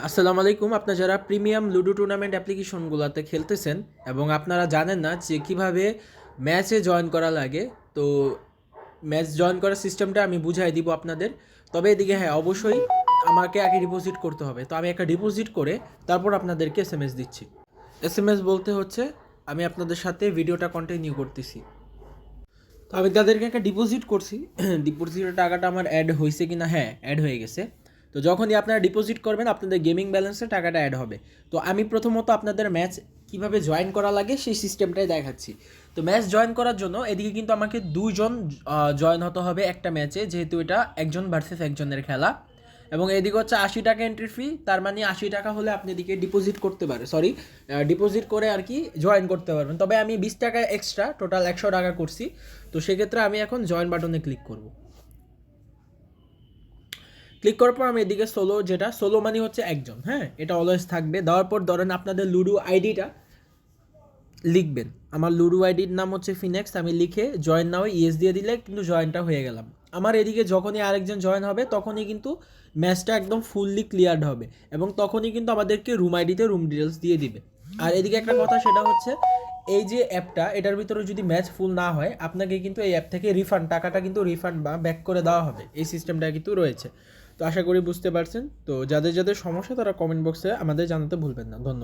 আসসালামু আলাইকুম। আপনারা যারা প্রিমিয়াম লুডো টুর্নামেন্ট অ্যাপ্লিকেশনগুলোতে খেলতেছেন এবং আপনারা জানেন না যে কিভাবে ম্যাচে জয়েন করা লাগে, তো ম্যাচ জয়েন করার সিস্টেমটা আমি বুঝাই দিব আপনাদের। তবে এদিকে হ্যাঁ, অবশ্যই আমাকে আগে ডিপোজিট করতে হবে। তো আমি একটা ডিপোজিট করে তারপর আপনাদেরকে এসএমএস দিচ্ছি। এসএমএস বলতে হচ্ছে আমি আপনাদের সাথে ভিডিওটা কন্টিনিউ করতেছি। তো আমি তাদেরকে একটা ডিপোজিট করছি। ডিপোজিটের টাকাটা আমার অ্যাড হয়েছে কি না? হ্যাঁ, অ্যাড হয়ে গেছে। তো যখনই আপনারা ডিপোজিট করবেন আপনাদের গেমিং ব্যালেন্সে টাকাটা অ্যাড হবে। তো আমি প্রথমত আপনাদের ম্যাচ কীভাবে জয়েন করা লাগে সেই সিস্টেমটাই দেখাচ্ছি। তো ম্যাচ জয়েন করার জন্য এদিকে কিন্তু আমাকে দুজন জয়েন হতে হবে একটা ম্যাচে, যেহেতু এটা একজন ভার্সেস একজনের খেলা। এবং এদিকে হচ্ছে 80 টাকা এন্ট্রি ফি, তার মানে 80 টাকা হলে আপনি এদিকে ডিপোজিট করতে পারেন, ডিপোজিট করে আর কি জয়েন করতে পারবেন। তবে আমি 20 টাকা এক্সট্রা টোটাল 100 টাকা করছি। তো সেক্ষেত্রে আমি এখন জয়েন বাটনে ক্লিক করব। ক্লিক করার পর আমি এদিকে সোলো মানি হচ্ছে একজন, হ্যাঁ, এটা অলওয়েজ থাকবে। দেওয়ার পর ধরেন আপনাদের লুডো আইডিটা লিখবেন। আমার লুডো আইডির নাম হচ্ছে ফিনেক্স, আমি লিখে জয়েন নাও ইয়েস দিয়ে দিলে কিন্তু জয়েনটা হয়ে গেলাম। আমার এদিকে যখনই আরেকজন জয়েন হবে তখনই কিন্তু ম্যাচটা একদম ফুললি ক্লিয়ারড হবে এবং তখনই কিন্তু আমাদেরকে রুম আইডিতে রুম ডিটেলস দিয়ে দিবে। আর এদিকে একটা কথা, সেটা হচ্ছে এই যে অ্যাপটা, এটার ভিতরে যদি ম্যাচ ফুল না হয় আপনাকে কিন্তু এই অ্যাপ থেকে টাকাটা কিন্তু রিফান্ড বা ব্যাক করে দেওয়া হবে। এই সিস্টেমটা কিন্তু রয়েছে। তো আশা করি বুঝতে পারছেন। তো যাদের যাদের সমস্যা তারা কমেন্ট বক্সে আমাদের জানাতে ভুলবেন না। ধন্যবাদ।